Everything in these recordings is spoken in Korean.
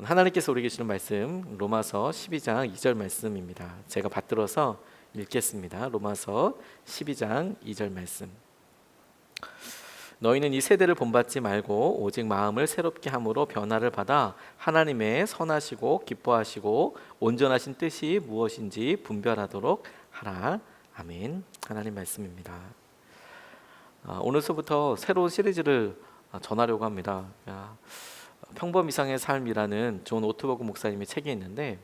하나님께서 우리에게 주는 말씀 로마서 12장 2절 말씀입니다. 제가 받들어서 읽겠습니다. 로마서 12장 2절 말씀. 너희는 이 세대를 본받지 말고 오직 마음을 새롭게 함으로 변화를 받아 하나님의 선하시고 기뻐하시고 온전하신 뜻이 무엇인지 분별하도록 하라. 아멘. 하나님 말씀입니다. 오늘서부터 새로운 시리즈를 전하려고 합니다. 평범 이상의 삶이라는 존 오트버그 목사님의 책이 있는데,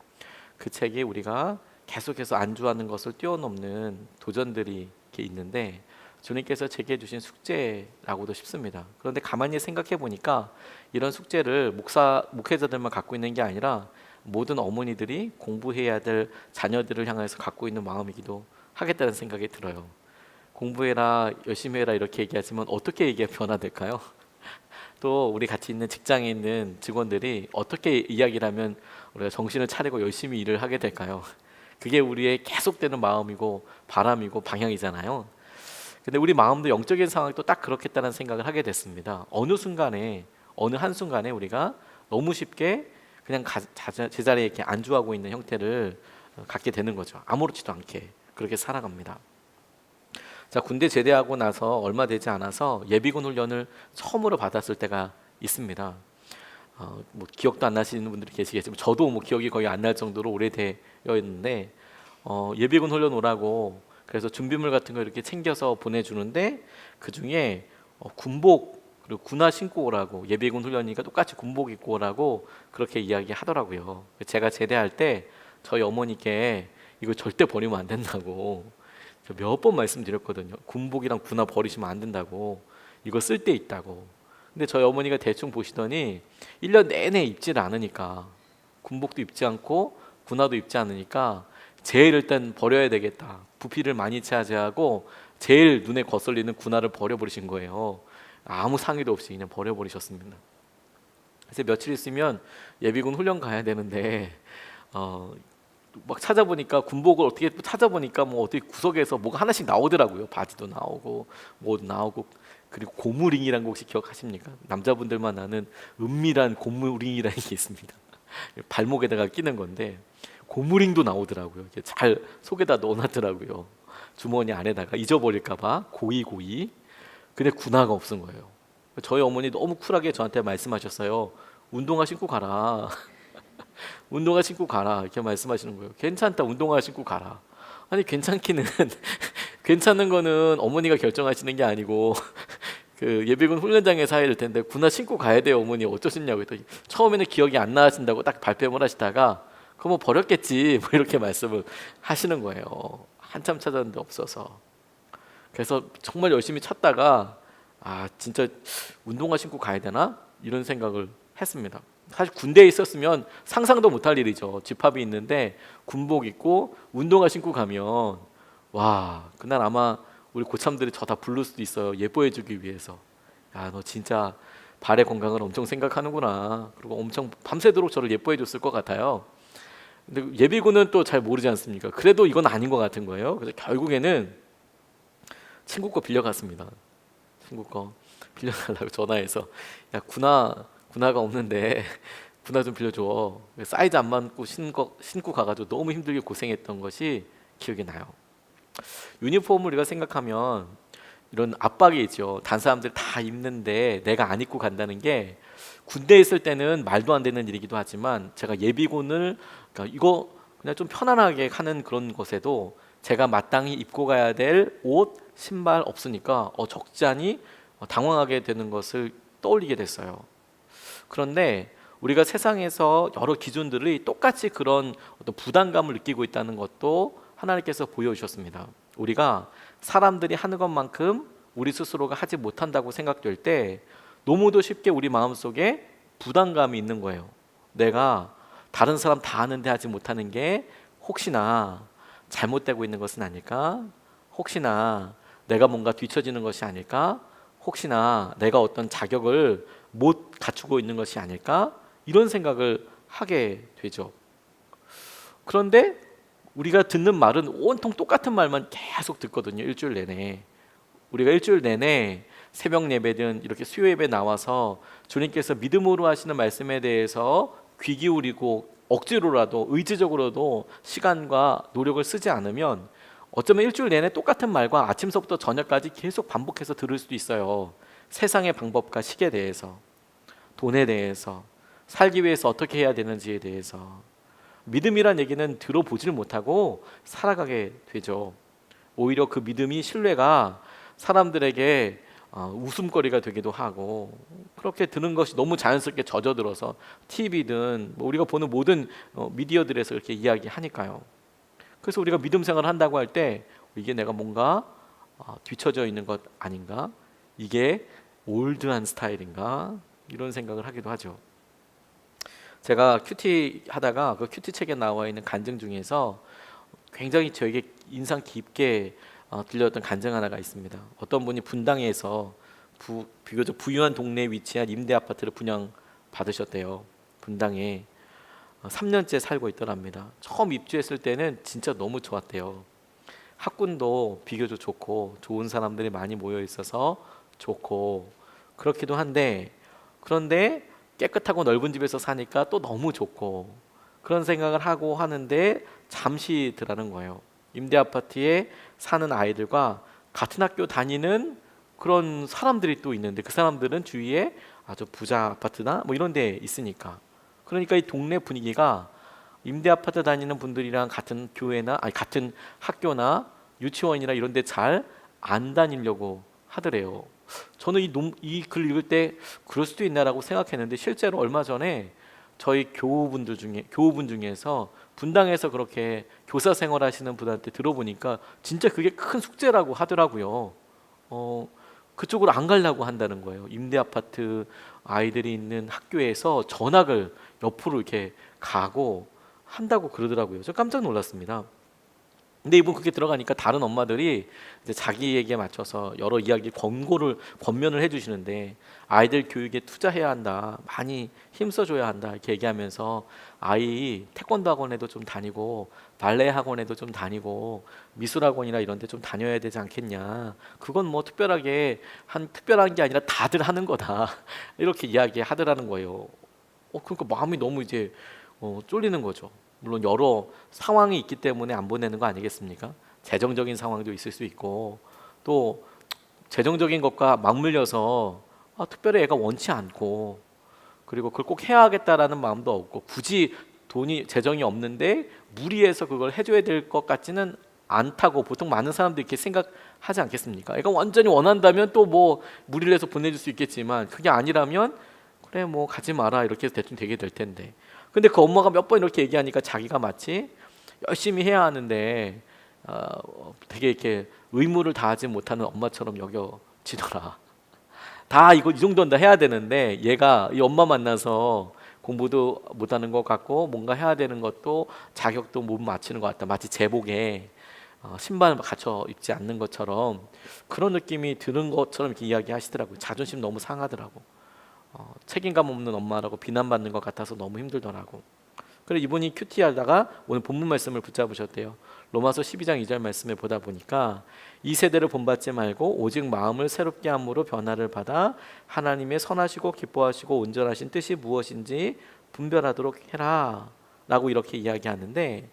그 책에 우리가 계속해서 안주하는 것을 뛰어넘는 도전들이 이렇게 있는데, 주님께서 제게 주신 숙제라고도 싶습니다. 그런데 가만히 생각해 보니까 이런 숙제를 목회자들만 갖고 있는 게 아니라 모든 어머니들이 공부해야 될 자녀들을 향해서 갖고 있는 마음이기도 하겠다는 생각이 들어요. 공부해라, 열심히 해라 이렇게 얘기하지만 어떻게 이게 변화될까요? 또 우리 같이 있는 직장에 있는 직원들이 어떻게 이야기를 하면 우리가 정신을 차리고 열심히 일을 하게 될까요? 그게 우리의 계속되는 마음이고 바람이고 방향이잖아요. 근데 우리 마음도 영적인 상황이 또 딱 그렇겠다는 생각을 하게 됐습니다. 어느 한순간에 우리가 너무 쉽게 그냥 제자리에 이렇게 안주하고 있는 형태를 갖게 되는 거죠. 아무렇지도 않게 그렇게 살아갑니다. 자, 군대 제대하고 나서 얼마 되지 않아서 예비군 훈련을 처음으로 받았을 때가 있습니다. 뭐 기억도 안 나시는 분들이 계시겠지만 저도 뭐 기억이 거의 안 날 정도로 오래되어 있는데, 예비군 훈련 오라고 그래서 준비물 같은 거 이렇게 챙겨서 보내주는데, 그 중에 군복 그리고 군화 신고 오라고, 예비군 훈련이니까 똑같이 군복 입고 오라고 그렇게 이야기하더라고요. 제가 제대할 때 저희 어머니께 이거 절대 버리면 안 된다고 몇 번 말씀드렸거든요. 군복이랑 군화 버리시면 안 된다고, 이거 쓸 데 있다고. 근데 저희 어머니가 대충 보시더니 1년 내내 입지를 않으니까, 군복도 입지 않고 군화도 입지 않으니까 제일 일단 버려야 되겠다, 부피를 많이 차지하고 제일 눈에 거슬리는 군화를 버려버리신 거예요. 아무 상의도 없이 그냥 버려버리셨습니다. 그래서 며칠 있으면 예비군 훈련 가야 되는데 막 찾아보니까, 군복을 어떻게 찾아보니까 뭐 어떻게 구석에서 뭐가 하나씩 나오더라고요. 바지도 나오고 뭐도 나오고, 그리고 고무링이라는 거 혹시 기억하십니까? 남자분들만 아는 은밀한 고무링이라는 게 있습니다. 발목에다가 끼는 건데 고무링도 나오더라고요. 이렇게 잘 속에다 넣어놨더라고요. 주머니 안에다가 잊어버릴까봐 고이. 근데 군화가 없은 거예요. 저희 어머니 너무 쿨하게 저한테 말씀하셨어요. 운동화 신고 가라. 운동화 신고 가라 이렇게 말씀하시는 거예요. 괜찮다, 운동화 신고 가라. 아니 괜찮기는 괜찮은 거는 어머니가 결정하시는 게 아니고 그 예비군 훈련장에서 해야 될 텐데 군화 신고 가야 돼요. 어머니 어쩌시냐고 했더니 처음에는 기억이 안 나신다고 딱 발뺌을 하시다가 그거 뭐 버렸겠지 뭐 이렇게 말씀을 하시는 거예요. 한참 찾았는데 없어서. 그래서 정말 열심히 찾다가 진짜 운동화 신고 가야 되나 이런 생각을 했습니다. 사실 군대에 있었으면 상상도 못할 일이죠. 집합이 있는데 군복 입고 운동화 신고 가면, 와, 그날 아마 우리 고참들이 저 다 부를 수도 있어요. 예뻐해주기 위해서. 야, 너 진짜 발의 건강을 엄청 생각하는구나. 그리고 엄청 밤새도록 저를 예뻐해줬을 것 같아요. 근데 예비군은 또 잘 모르지 않습니까? 그래도 이건 아닌 것 같은 거예요. 그래서 결국에는 친구 거 빌려갔습니다. 친구 거 빌려달라고 전화해서, 야, 군화가 없는데 군화 좀 빌려줘. 사이즈 안 맞고 신고 가가지고 너무 힘들게 고생했던 것이 기억이 나요. 유니폼을 우리가 생각하면 이런 압박이 있죠. 다른 사람들 다 입는데 내가 안 입고 간다는 게, 군대에 있을 때는 말도 안 되는 일이기도 하지만, 제가 예비군을 그러니까 이거 그냥 좀 편안하게 하는 그런 것에도 제가 마땅히 입고 가야 될 옷, 신발 없으니까 적잖이 당황하게 되는 것을 떠올리게 됐어요. 그런데 우리가 세상에서 여러 기준들이 똑같이 그런 어떤 부담감을 느끼고 있다는 것도 하나님께서 보여주셨습니다. 우리가 사람들이 하는 것만큼 우리 스스로가 하지 못한다고 생각될 때 너무도 쉽게 우리 마음속에 부담감이 있는 거예요. 내가 다른 사람 다 하는데 하지 못하는 게 혹시나 잘못되고 있는 것은 아닐까? 혹시나 내가 뭔가 뒤처지는 것이 아닐까? 혹시나 내가 어떤 자격을 못 갖추고 있는 것이 아닐까? 이런 생각을 하게 되죠. 그런데 우리가 듣는 말은 온통 똑같은 말만 계속 듣거든요. 일주일 내내. 우리가 일주일 내내 새벽 예배든 이렇게 수요 예배 나와서 주님께서 믿음으로 하시는 말씀에 대해서 귀 기울이고 억지로라도 의지적으로도 시간과 노력을 쓰지 않으면 어쩌면 일주일 내내 똑같은 말과 아침서부터 저녁까지 계속 반복해서 들을 수도 있어요. 세상의 방법과 식에 대해서, 돈에 대해서, 살기 위해서 어떻게 해야 되는지에 대해서. 믿음이란 얘기는 들어보지를 못하고 살아가게 되죠. 오히려 그 믿음이, 신뢰가 사람들에게 웃음거리가 되기도 하고, 그렇게 드는 것이 너무 자연스럽게 젖어들어서 TV든 우리가 보는 모든 미디어들에서 이렇게 이야기하니까요. 그래서 우리가 믿음 생활을 한다고 할 때 이게 내가 뭔가 뒤처져 있는 것 아닌가? 이게 올드한 스타일인가? 이런 생각을 하기도 하죠. 제가 큐티 하다가 그 큐티 책에 나와 있는 간증 중에서 굉장히 저에게 인상 깊게 들렸던 간증 하나가 있습니다. 어떤 분이 분당에서 비교적 부유한 동네에 위치한 임대 아파트를 분양 받으셨대요. 분당에 3년째 살고 있더랍니다. 처음 입주했을 때는 진짜 너무 좋았대요. 학군도 비교적 좋고 좋은 사람들이 많이 모여 있어서 좋고 그렇기도 한데, 그런데 깨끗하고 넓은 집에서 사니까 또 너무 좋고, 그런 생각을 하고 하는데 잠시 드라는 거예요. 임대 아파트에 사는 아이들과 같은 학교 다니는 그런 사람들이 또 있는데, 그 사람들은 주위에 아주 부자 아파트나 뭐 이런 데 있으니까, 그러니까 이 동네 분위기가 임대 아파트 다니는 분들이랑 같은 교회나 같은 학교나 유치원이나 이런 데 잘 안 다니려고 하더래요. 저는 이 글 읽을 때 그럴 수도 있나라고 생각했는데, 실제로 얼마 전에 저희 교우분 중에서 분당에서 그렇게 교사 생활하시는 분한테 들어보니까 진짜 그게 큰 숙제라고 하더라고요. 그쪽으로 안 가려고 한다는 거예요. 임대 아파트 아이들이 있는 학교에서 전학을 옆으로 이렇게 가고 한다고 그러더라고요. 저 깜짝 놀랐습니다. 근데 이분 그렇게 들어가니까 다른 엄마들이 이제 자기에게 맞춰서 여러 이야기 권면을 해주시는데, 아이들 교육에 투자해야 한다, 많이 힘써줘야 한다 이렇게 얘기하면서 아이 태권도 학원에도 좀 다니고 발레 학원에도 좀 다니고 미술 학원이나 이런 데 좀 다녀야 되지 않겠냐, 그건 뭐 특별한 게 아니라 다들 하는 거다 이렇게 이야기하더라는 거예요. 그러니까 마음이 너무 이제 쫄리는 거죠. 물론 여러 상황이 있기 때문에 안 보내는 거 아니겠습니까? 재정적인 상황도 있을 수 있고, 또 재정적인 것과 맞물려서 특별히 애가 원치 않고, 그리고 그걸 꼭 해야 하겠다라는 마음도 없고, 굳이 재정이 없는데 무리해서 그걸 해줘야 될 것 같지는 않다고 보통 많은 사람들이 이렇게 생각하지 않겠습니까? 애가 완전히 원한다면 또 뭐 무리를 해서 보내줄 수 있겠지만, 그게 아니라면 그래 뭐 가지 마라 이렇게 해서 대충 되게 될 텐데, 근데 그 엄마가 몇 번 이렇게 얘기하니까 자기가 마치 열심히 해야 하는데 되게 이렇게 의무를 다하지 못하는 엄마처럼 여겨지더라. 다 이 정도는 다 해야 되는데 얘가 이 엄마 만나서 공부도 못하는 것 같고 뭔가 해야 되는 것도 자격도 못 맞추는 것 같다. 마치 제복에 신발 갖춰 입지 않는 것처럼 그런 느낌이 드는 것처럼 이렇게 이야기하시더라고요. 자존심 너무 상하더라고. 책임감 없는 엄마라고 비난받는 것 같아서 너무 힘들더라고. 그래서 이분이 큐티하다가 오늘 본문 말씀을 붙잡으셨대요. 로마서 12장 2절 말씀을 보다 보니까 이 세대를 본받지 말고 오직 마음을 새롭게 함으로 변화를 받아 하나님의 선하시고 기뻐하시고 온전하신 뜻이 무엇인지 분별하도록 해라 라고 이렇게 이야기하는데,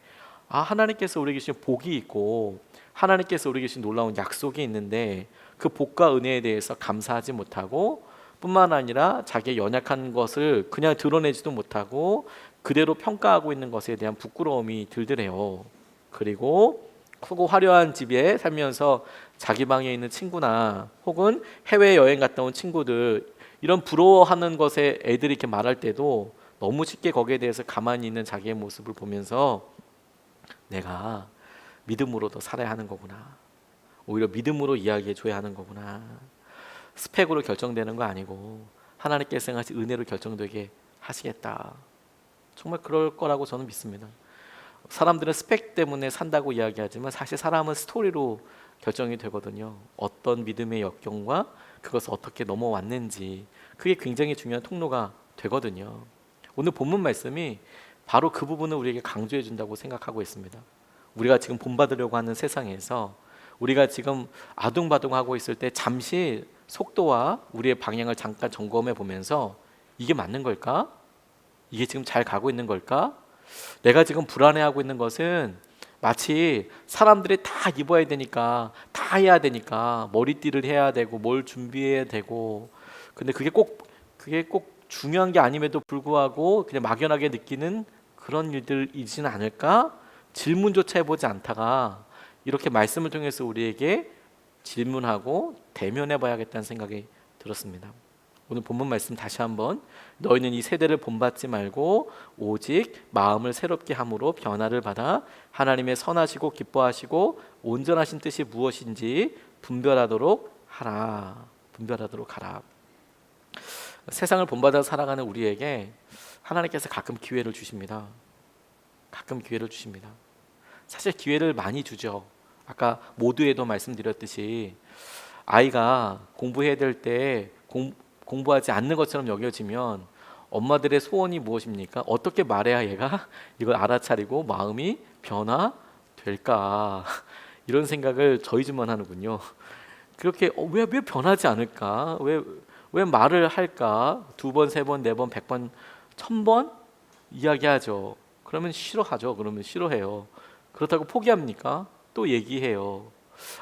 하나님께서 우리에게 주신 복이 있고 하나님께서 우리에게 주신 놀라운 약속이 있는데 그 복과 은혜에 대해서 감사하지 못하고, 뿐만 아니라 자기의 연약한 것을 그냥 드러내지도 못하고 그대로 평가하고 있는 것에 대한 부끄러움이 들더래요. 그리고 크고 화려한 집에 살면서 자기 방에 있는 친구나 혹은 해외여행 갔다 온 친구들, 이런 부러워하는 것에 애들이 이렇게 말할 때도 너무 쉽게 거기에 대해서 가만히 있는 자기의 모습을 보면서 내가 믿음으로 더 살아야 하는 거구나, 오히려 믿음으로 이야기해 줘야 하는 거구나, 스펙으로 결정되는 거 아니고 하나님께서 하신 은혜로 결정되게 하시겠다. 정말 그럴 거라고 저는 믿습니다. 사람들은 스펙 때문에 산다고 이야기하지만 사실 사람은 스토리로 결정이 되거든요. 어떤 믿음의 역경과 그것을 어떻게 넘어왔는지, 그게 굉장히 중요한 통로가 되거든요. 오늘 본문 말씀이 바로 그 부분을 우리에게 강조해 준다고 생각하고 있습니다. 우리가 지금 본받으려고 하는 세상에서 우리가 지금 아둥바둥하고 있을 때 잠시 속도와 우리의 방향을 잠깐 점검해 보면서 이게 맞는 걸까? 이게 지금 잘 가고 있는 걸까? 내가 지금 불안해하고 있는 것은 마치 사람들이 다 입어야 되니까, 다 해야 되니까 머리띠를 해야 되고 뭘 준비해야 되고, 근데 그게 꼭 중요한 게 아님에도 불구하고 그냥 막연하게 느끼는 그런 일들이지는 않을까? 질문조차 해보지 않다가 이렇게 말씀을 통해서 우리에게 질문하고 대면해 봐야겠다는 생각이 들었습니다. 오늘 본문 말씀 다시 한번, 너희는 이 세대를 본받지 말고 오직 마음을 새롭게 함으로 변화를 받아 하나님의 선하시고 기뻐하시고 온전하신 뜻이 무엇인지 분별하도록 하라. 분별하도록 하라. 세상을 본받아 살아가는 우리에게 하나님께서 가끔 기회를 주십니다. 가끔 기회를 주십니다. 사실 기회를 많이 주죠. 아까 모두에도 말씀드렸듯이 아이가 공부해야 될 때 공부하지 않는 것처럼 여겨지면 엄마들의 소원이 무엇입니까? 어떻게 말해야 얘가 이걸 알아차리고 마음이 변화될까? 이런 생각을 저희 집만 하는군요. 그렇게 왜 변하지 않을까? 왜 말을 할까? 2번, 3번, 4번, 100번, 1000번 이야기하죠. 그러면 싫어하죠. 그러면 싫어해요. 그렇다고 포기합니까? 또 얘기해요.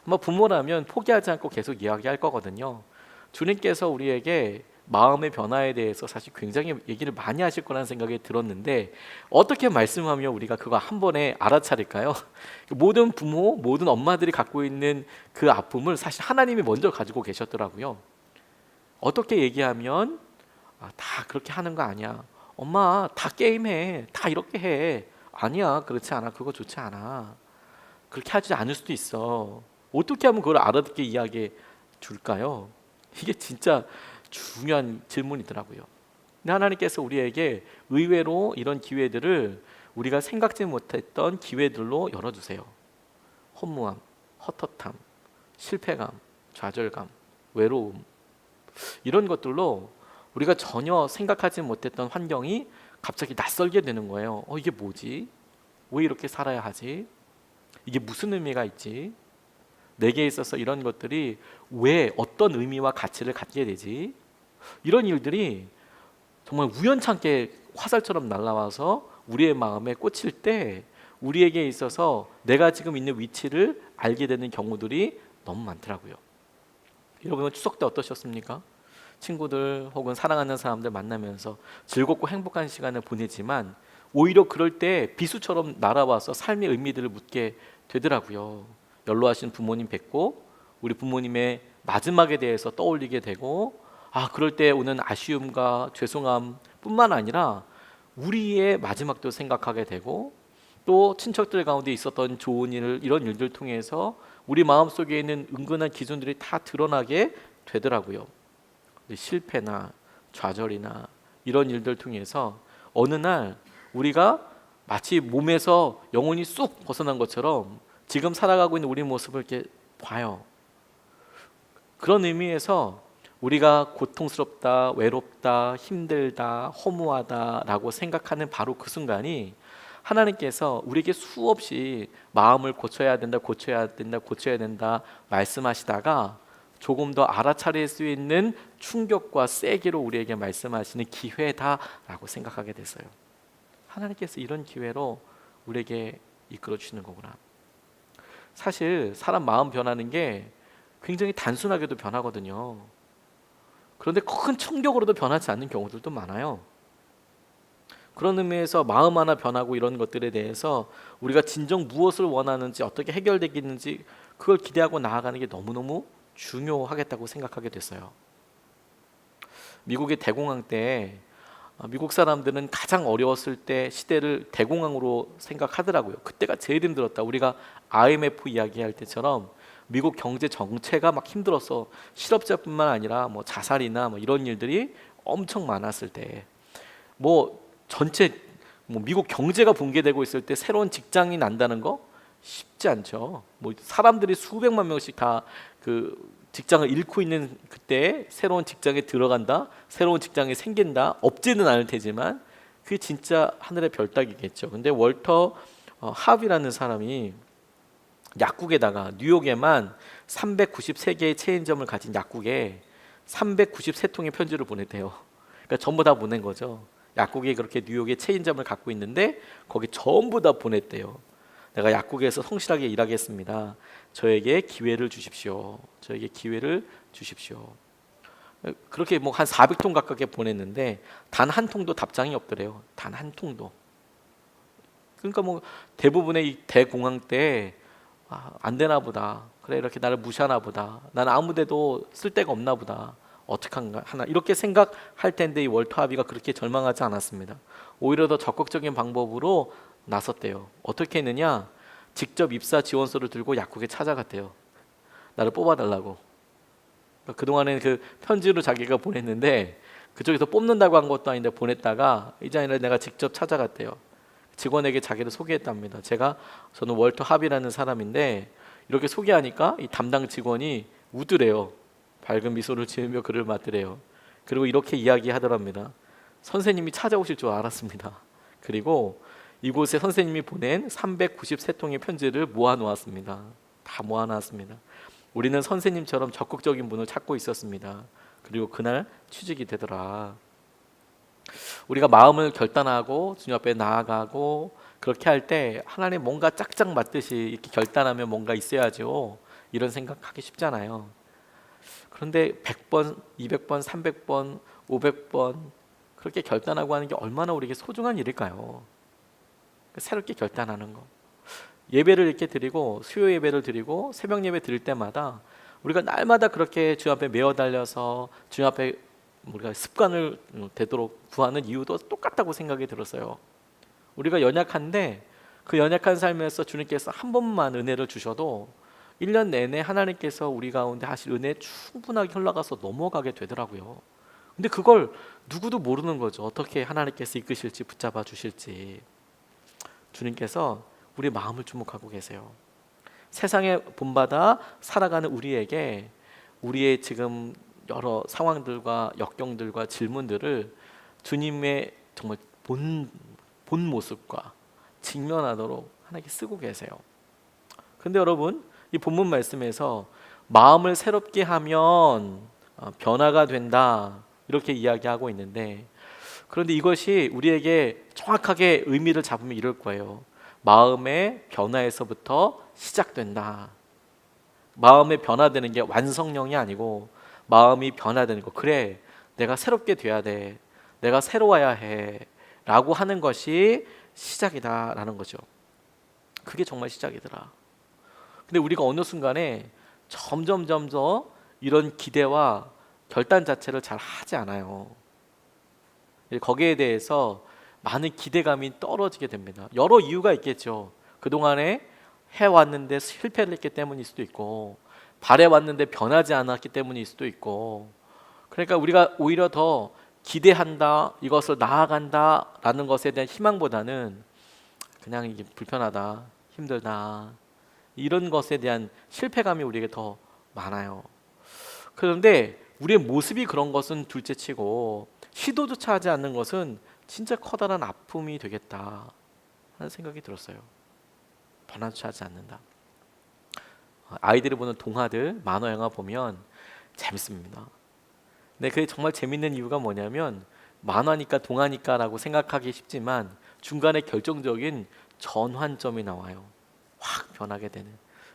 아마 부모라면 포기하지 않고 계속 이야기할 거거든요. 주님께서 우리에게 마음의 변화에 대해서 사실 굉장히 얘기를 많이 하실 거라는 생각이 들었는데 어떻게 말씀하며 우리가 그거 한 번에 알아차릴까요? 모든 부모, 모든 엄마들이 갖고 있는 그 아픔을 사실 하나님이 먼저 가지고 계셨더라고요. 어떻게 얘기하면 다 그렇게 하는 거 아니야. 엄마 다 게임해. 다 이렇게 해. 아니야, 그렇지 않아. 그거 좋지 않아. 그렇게 하지 않을 수도 있어. 어떻게 하면 그걸 알아듣게 이야기해 줄까요? 이게 진짜 중요한 질문이더라고요. 근데 하나님께서 우리에게 의외로 이런 기회들을 우리가 생각지 못했던 기회들로 열어주세요. 허무함, 헛헛함, 실패감, 좌절감, 외로움, 이런 것들로 우리가 전혀 생각하지 못했던 환경이 갑자기 낯설게 되는 거예요. 이게 뭐지? 왜 이렇게 살아야 하지? 이게 무슨 의미가 있지? 내게 있어서 이런 것들이 왜 어떤 의미와 가치를 갖게 되지? 이런 일들이 정말 우연찮게 화살처럼 날아와서 우리의 마음에 꽂힐 때 우리에게 있어서 내가 지금 있는 위치를 알게 되는 경우들이 너무 많더라고요. 여러분은 추석 때 어떠셨습니까? 친구들 혹은 사랑하는 사람들 만나면서 즐겁고 행복한 시간을 보내지만 오히려 그럴 때 비수처럼 날아와서 삶의 의미들을 묻게 되더라고요. 연로하신 부모님 뵙고 우리 부모님의 마지막에 대해서 떠올리게 되고, 그럴 때 오는 아쉬움과 죄송함 뿐만 아니라 우리의 마지막도 생각하게 되고, 또 친척들 가운데 있었던 좋은 일, 이런 일들 통해서 우리 마음속에 있는 은근한 기준들이 다 드러나게 되더라고요. 실패나 좌절이나 이런 일들 통해서 어느 날 우리가 마치 몸에서 영혼이 쑥 벗어난 것처럼 지금 살아가고 있는 우리 모습을 이렇게 봐요. 그런 의미에서 우리가 고통스럽다, 외롭다, 힘들다, 허무하다라고 생각하는 바로 그 순간이 하나님께서 우리에게 수없이 마음을 고쳐야 된다, 고쳐야 된다, 고쳐야 된다 말씀하시다가 조금 더 알아차릴 수 있는 충격과 세기로 우리에게 말씀하시는 기회다라고 생각하게 됐어요. 하나님께서 이런 기회로 우리에게 이끌어 주시는 거구나. 사실 사람 마음 변하는 게 굉장히 단순하게도 변하거든요. 그런데 큰 충격으로도 변하지 않는 경우들도 많아요. 그런 의미에서 마음 하나 변하고 이런 것들에 대해서 우리가 진정 무엇을 원하는지, 어떻게 해결되겠는지 그걸 기대하고 나아가는 게 너무너무 중요하겠다고 생각하게 됐어요. 미국의 대공황 때 미국 사람들은 가장 어려웠을 때 시대를 대공황으로 생각하더라고요. 그때가 제일 힘들었다. 우리가 IMF 이야기할 때처럼 미국 경제 정체가 막 힘들어서 실업자뿐만 아니라 뭐 자살이나 뭐 이런 일들이 엄청 많았을 때, 전체 미국 경제가 붕괴되고 있을 때 새로운 직장이 난다는 거 쉽지 않죠. 사람들이 수백만 명씩 다 그 직장을 잃고 있는 그때 새로운 직장에 들어간다, 새로운 직장이 생긴다, 없지는 않을 테지만 그게 진짜 하늘의 별따기겠죠. 근데 월터 합이라는 사람이 약국에다가 뉴욕에만 393개의 체인점을 가진 약국에 393통의 편지를 보냈대요. 그러니까 전부 다 보낸 거죠. 약국이 그렇게 뉴욕에 체인점을 갖고 있는데 거기 전부 다 보냈대요. 내가 약국에서 성실하게 일하겠습니다. 저에게 기회를 주십시오. 저에게 기회를 주십시오. 그렇게 뭐 한 400통 가깝게 보냈는데 단 한 통도 답장이 없더래요. 단 한 통도. 그러니까 뭐 대부분의 이 대공황 때 안 되나 보다. 그래 이렇게 나를 무시하나 보다. 나는 아무데도 쓸 데가 없나 보다. 어떡한가 하나 이렇게 생각할 텐데 이 월터 하비가 그렇게 절망하지 않았습니다. 오히려 더 적극적인 방법으로 나섰대요. 어떻게 했느냐? 직접 입사 지원서를 들고 약국에 찾아갔대요. 나를 뽑아달라고. 그동안에는 그 편지로 자기가 보냈는데 그쪽에서 뽑는다고 한 것도 아닌데 보냈다가 이제 아니라 내가 직접 찾아갔대요. 직원에게 자기를 소개했답니다. 저는 월터 합이라는 사람인데 이렇게 소개하니까 이 담당 직원이 웃으래요. 밝은 미소를 지으며 그를 맞더래요. 그리고 이렇게 이야기하더랍니다. 선생님이 찾아오실 줄 알았습니다. 그리고 이곳에 선생님이 보낸 393통의 편지를 모아놓았습니다. 다 모아놨습니다. 우리는 선생님처럼 적극적인 분을 찾고 있었습니다. 그리고 그날 취직이 되더라. 우리가 마음을 결단하고 주님 앞에 나아가고 그렇게 할 때 하나님 뭔가 짝짝 맞듯이 이렇게 결단하면 뭔가 있어야죠. 이런 생각하기 쉽잖아요. 그런데 100번, 200번, 300번, 500번 그렇게 결단하고 하는 게 얼마나 우리에게 소중한 일일까요? 새롭게 결단하는 거. 예배를 이렇게 드리고 수요 예배를 드리고 새벽 예배 드릴 때마다 우리가 날마다 그렇게 주님 앞에 메어 달려서 주님 앞에 우리가 습관을 되도록 구하는 이유도 똑같다고 생각이 들었어요. 우리가 연약한데 그 연약한 삶에서 주님께서 한 번만 은혜를 주셔도 1년 내내 하나님께서 우리 가운데 하실 은혜 충분하게 흘러가서 넘어가게 되더라고요. 근데 그걸 누구도 모르는 거죠. 어떻게 하나님께서 이끄실지 붙잡아 주실지. 주님께서 우리 마음을 주목하고 계세요. 세상에 본받아 살아가는 우리에게 우리의 지금 여러 상황들과 역경들과 질문들을 주님의 정말 본 모습과 직면하도록 하나님께 쓰고 계세요. 근데 여러분 이 본문 말씀에서 마음을 새롭게 하면 변화가 된다 이렇게 이야기하고 있는데 그런데 이것이 우리에게 정확하게 의미를 잡으면 이럴 거예요. 마음의 변화에서부터 시작된다. 마음의 변화되는 게 완성형이 아니고 마음이 변화되는 거. 그래, 내가 새롭게 돼야 돼. 내가 새로워야 해. 라고 하는 것이 시작이다라는 거죠. 그게 정말 시작이더라. 근데 우리가 어느 순간에 점점 이런 기대와 결단 자체를 잘 하지 않아요. 거기에 대해서 많은 기대감이 떨어지게 됩니다. 여러 이유가 있겠죠. 그동안에 해왔는데 실패를 했기 때문일 수도 있고 바래왔는데 변하지 않았기 때문일 수도 있고 그러니까 우리가 오히려 더 기대한다, 이것을 나아간다 라는 것에 대한 희망보다는 그냥 이게 불편하다, 힘들다 이런 것에 대한 실패감이 우리에게 더 많아요. 그런데 우리의 모습이 그런 것은 둘째치고 시도조차 하지 않는 것은 진짜 커다란 아픔이 되겠다 하는 생각이 들었어요. 변화조차 하지 않는다. 아이들이 보는 동화들, 만화, 영화 보면 재밌습니다. 근데 그게 정말 재밌는 이유가 뭐냐면 만화니까 동화니까 라고 생각하기 쉽지만 중간에 결정적인 전환점이 나와요. 확 변하게 되는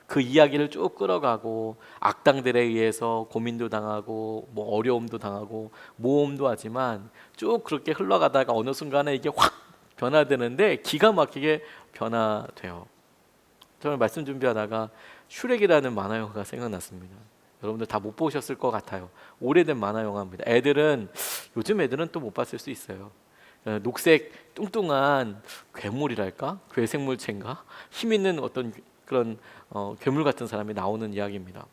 그 이야기를 쭉 끌어가고 악당들에 의해서 고민도 당하고 뭐 어려움도 당하고 모험도 하지만 쭉 그렇게 흘러가다가 어느 순간에 이게 확 변화되는데 기가 막히게 변화돼요. 저는 말씀 준비하다가 슈렉이라는 만화 영화가 생각났습니다. 여러분들 다 못 보셨을 것 같아요. 오래된 만화 영화입니다. 요즘 애들은 또 못 봤을 수 있어요. 녹색 뚱뚱한 괴물이랄까? 괴생물체인가? 힘 있는 어떤 그런 괴물 같은 사람이 나오는 이야기입니다.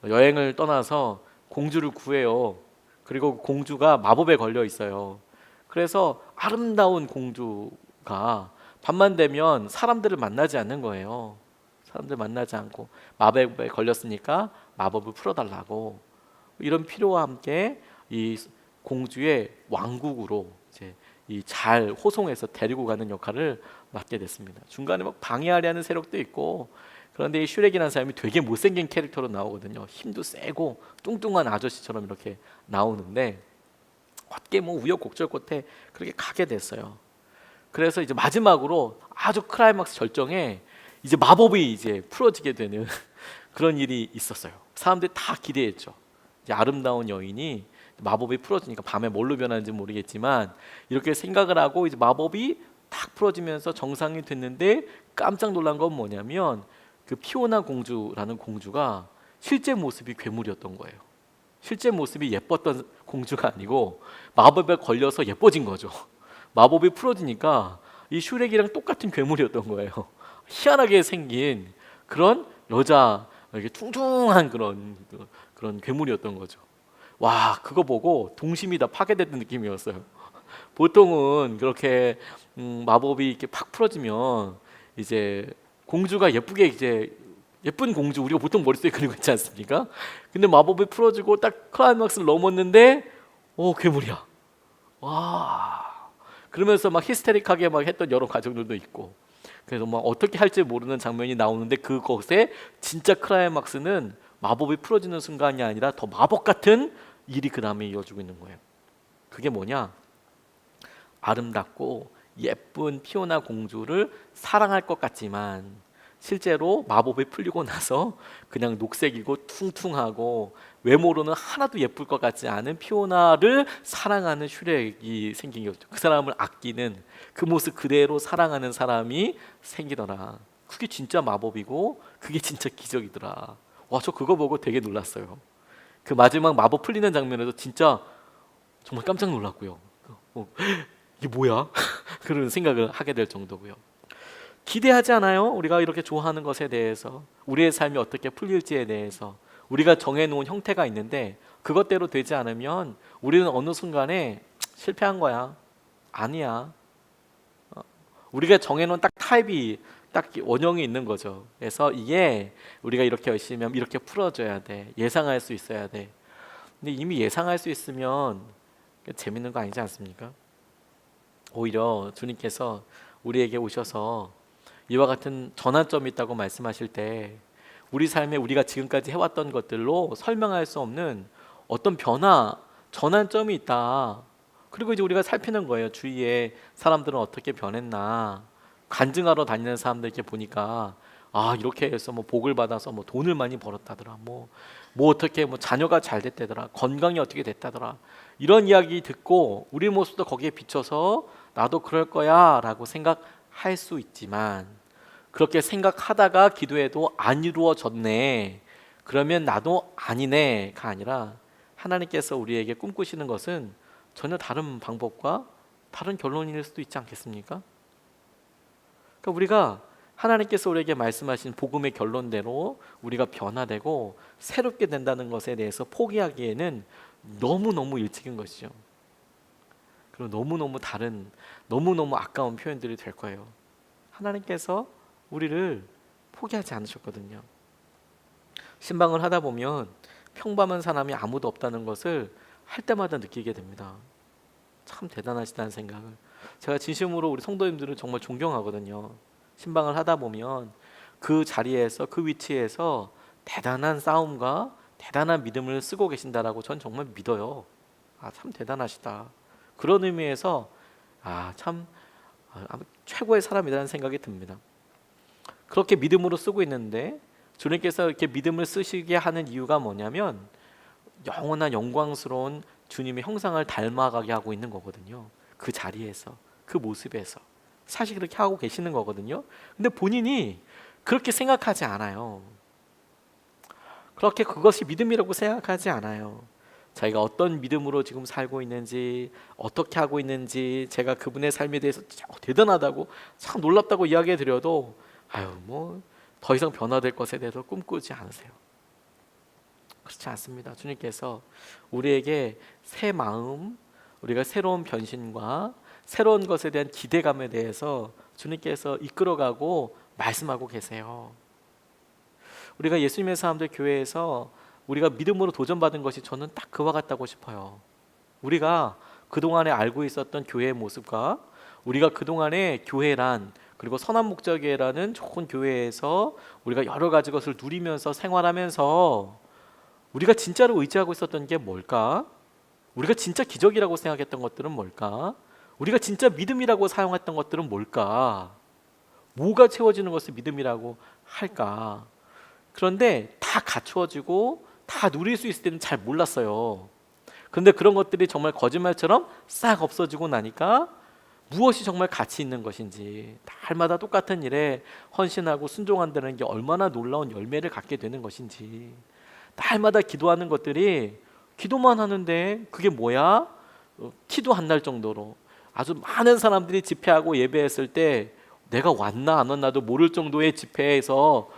여행을 떠나서 공주를 구해요. 그리고 공주가 마법에 걸려 있어요. 그래서 아름다운 공주가 밤만 되면 사람들을 만나지 않는 거예요. 사람들 만나지 않고 마법에 걸렸으니까 마법을 풀어달라고 이런 필요와 함께 이 공주의 왕국으로 이제 이 잘 호송해서 데리고 가는 역할을 맡게 됐습니다. 중간에 막 방해하려는 세력도 있고 그런데 이 슈렉이라는 사람이 되게 못생긴 캐릭터로 나오거든요. 힘도 세고 뚱뚱한 아저씨처럼 이렇게 나오는데 어떻게 뭐 우여곡절 끝에 그렇게 가게 됐어요. 그래서 이제 마지막으로 아주 클라이막스 절정에 이제 마법이 이제 풀어지게 되는 그런 일이 있었어요. 사람들이 다 기대했죠. 이제 아름다운 여인이 마법이 풀어지니까 밤에 뭘로 변하는지 모르겠지만 이렇게 생각을 하고 이제 마법이 탁 풀어지면서 정상이 됐는데 깜짝 놀란 건 뭐냐면 그 피오나 공주라는 공주가 실제 모습이 괴물이었던 거예요. 실제 모습이 예뻤던 공주가 아니고 마법에 걸려서 예뻐진 거죠. 마법이 풀어지니까 이 슈렉이랑 똑같은 괴물이었던 거예요. 희한하게 생긴 그런 여자, 이렇게 퉁퉁한 그런 괴물이었던 거죠. 와, 그거 보고 동심이 다 파괴됐던 느낌이었어요. 보통은 그렇게 마법이 이렇게 팍 풀어지면 이제 공주가 예쁘게 이제 예쁜 공주 우리가 보통 머릿속에 그리고 있지 않습니까? 근데 마법이 풀어지고 딱 클라이막스를 넘었는데 괴물이야. 와. 그러면서 막 히스테릭하게 막 했던 여러 가정들도 있고. 그래서 막 어떻게 할지 모르는 장면이 나오는데 그것의 진짜 클라이막스는 마법이 풀어지는 순간이 아니라 더 마법 같은 일이 그 다음에 이어지고 있는 거예요. 그게 뭐냐? 아름답고 예쁜 피오나 공주를 사랑할 것 같지만 실제로 마법이 풀리고 나서 그냥 녹색이고 퉁퉁하고 외모로는 하나도 예쁠 것 같지 않은 피오나를 사랑하는 슈렉이 생긴 거죠. 그 사람을 아끼는 그 모습 그대로 사랑하는 사람이 생기더라. 그게 진짜 마법이고 그게 진짜 기적이더라. 와, 저 그거 보고 되게 놀랐어요. 그 마지막 마법 풀리는 장면에서 진짜 정말 깜짝 놀랐고요. 이게 뭐야? 그런 생각을 하게 될 정도고요. 기대하지 않아요? 우리가 이렇게 좋아하는 것에 대해서, 우리의 삶이 어떻게 풀릴지에 대해서 우리가 정해놓은 형태가 있는데 그것대로 되지 않으면 우리는 어느 순간에 실패한 거야. 아니야. 우리가 정해놓은 딱 타입이 딱 원형이 있는 거죠. 그래서 이게 우리가 이렇게 열심히 하면 이렇게 풀어줘야 돼. 예상할 수 있어야 돼. 근데 이미 예상할 수 있으면 재밌는 거 아니지 않습니까? 오히려 주님께서 우리에게 오셔서 이와 같은 전환점이 있다고 말씀하실 때 우리 삶에 우리가 지금까지 해왔던 것들로 설명할 수 없는 어떤 변화, 전환점이 있다. 그리고 이제 우리가 살피는 거예요. 주위에 사람들은 어떻게 변했나. 간증하러 다니는 사람들 이렇게 보니까 이렇게 해서 뭐 복을 받아서 뭐 돈을 많이 벌었다더라. 뭐 어떻게 뭐 자녀가 잘 됐다더라. 건강이 어떻게 됐다더라. 이런 이야기 듣고 우리 모습도 거기에 비춰서 나도 그럴 거야라고 생각할 수 있지만 그렇게 생각하다가 기도해도 안 이루어졌네. 그러면 나도 아니네가 아니라 하나님께서 우리에게 꿈꾸시는 것은 전혀 다른 방법과 다른 결론일 수도 있지 않겠습니까? 그러니까 우리가 하나님께서 우리에게 말씀하신 복음의 결론대로 우리가 변화되고 새롭게 된다는 것에 대해서 포기하기에는 너무너무 일찍인 것이죠. 그리고 너무너무 다른, 너무너무 아까운 표현들이 될 거예요. 하나님께서 우리를 포기하지 않으셨거든요. 신방을 하다 보면 평범한 사람이 아무도 없다는 것을 할 때마다 느끼게 됩니다. 참 대단하시다는 생각을. 제가 진심으로 우리 성도님들을 정말 존경하거든요. 신방을 하다 보면 그 자리에서 그 위치에서 대단한 싸움과 대단한 믿음을 쓰고 계신다라고 전 정말 믿어요. 참 대단하시다. 그런 의미에서 참 최고의 사람이라는 생각이 듭니다. 그렇게 믿음으로 쓰고 있는데 주님께서 이렇게 믿음을 쓰시게 하는 이유가 뭐냐면 영원한 영광스러운 주님의 형상을 닮아가게 하고 있는 거거든요. 그 자리에서, 그 모습에서 사실 그렇게 하고 계시는 거거든요. 근데 본인이 그렇게 생각하지 않아요. 그렇게 그것이 믿음이라고 생각하지 않아요. 자기가 어떤 믿음으로 지금 살고 있는지, 어떻게 하고 있는지, 제가 그분의 삶에 대해서 대단하다고, 참 놀랍다고 이야기해 드려도 뭐 더 이상 변화될 것에 대해서 꿈꾸지 않으세요. 그렇지 않습니다. 주님께서 우리에게 새 마음, 우리가 새로운 변신과 새로운 것에 대한 기대감에 대해서 주님께서 이끌어가고 말씀하고 계세요. 우리가 예수님의 사람들 교회에서 우리가 믿음으로 도전받은 것이 저는 딱 그와 같다고 싶어요. 우리가 그동안에 알고 있었던 교회의 모습과 우리가 그동안에 교회란, 그리고 선한 목적회라는 좋은 교회에서 우리가 여러 가지 것을 누리면서 생활하면서 우리가 진짜로 의지하고 있었던 게 뭘까? 우리가 진짜 기적이라고 생각했던 것들은 뭘까? 우리가 진짜 믿음이라고 사용했던 것들은 뭘까? 뭐가 채워지는 것을 믿음이라고 할까? 그런데 다 갖추어지고 다 누릴 수 있을 때는 잘 몰랐어요. 그런데 그런 것들이 정말 거짓말처럼 싹 없어지고 나니까 무엇이 정말 가치 있는 것인지, 날마다 똑같은 일에 헌신하고 순종한다는 게 얼마나 놀라운 열매를 갖게 되는 것인지, 날마다 기도하는 것들이 기도만 하는데 그게 뭐야? 티도 안 날 정도로 아주 많은 사람들이 집회하고 예배했을 때 내가 왔나 안 왔나도 모를 정도의 집회에서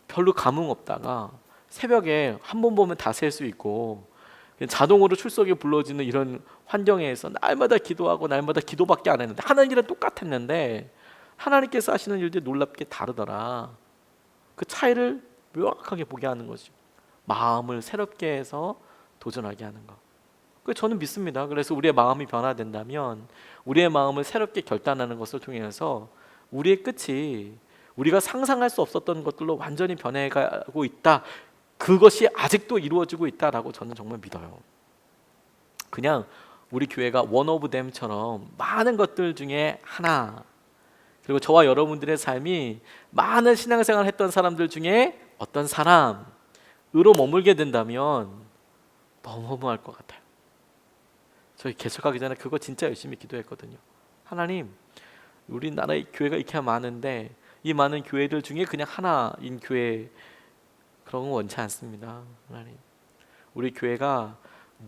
별로 감흥 없다가 새벽에 한 번 보면 다 셀 수 있고 자동으로 출석이 불러지는 이런 환경에서 날마다 기도하고 날마다 기도밖에 안 했는데 하는 일은 똑같았는데 하나님께서 하시는 일들이 놀랍게 다르더라. 그 차이를 명확하게 보게 하는 거죠. 마음을 새롭게 해서 도전하게 하는 것. 저는 믿습니다. 그래서 우리의 마음이 변화된다면 우리의 마음을 새롭게 결단하는 것을 통해서 우리의 끝이 우리가 상상할 수 없었던 것들로 완전히 변해가고 있다. 그것이 아직도 이루어지고 있다라고 저는 정말 믿어요. 그냥 우리 교회가 원 오브 댐처럼 많은 것들 중에 하나, 그리고 저와 여러분들의 삶이 많은 신앙생활을 했던 사람들 중에 어떤 사람으로 머물게 된다면 너무 허무할 것 같아요. 저희 개척하기 전에 그거 진짜 열심히 기도했거든요. 하나님, 우리나라의 교회가 이렇게 많은데 이 많은 교회들 중에 그냥 하나인 교회, 그런 건 원치 않습니다. 하나님, 우리 교회가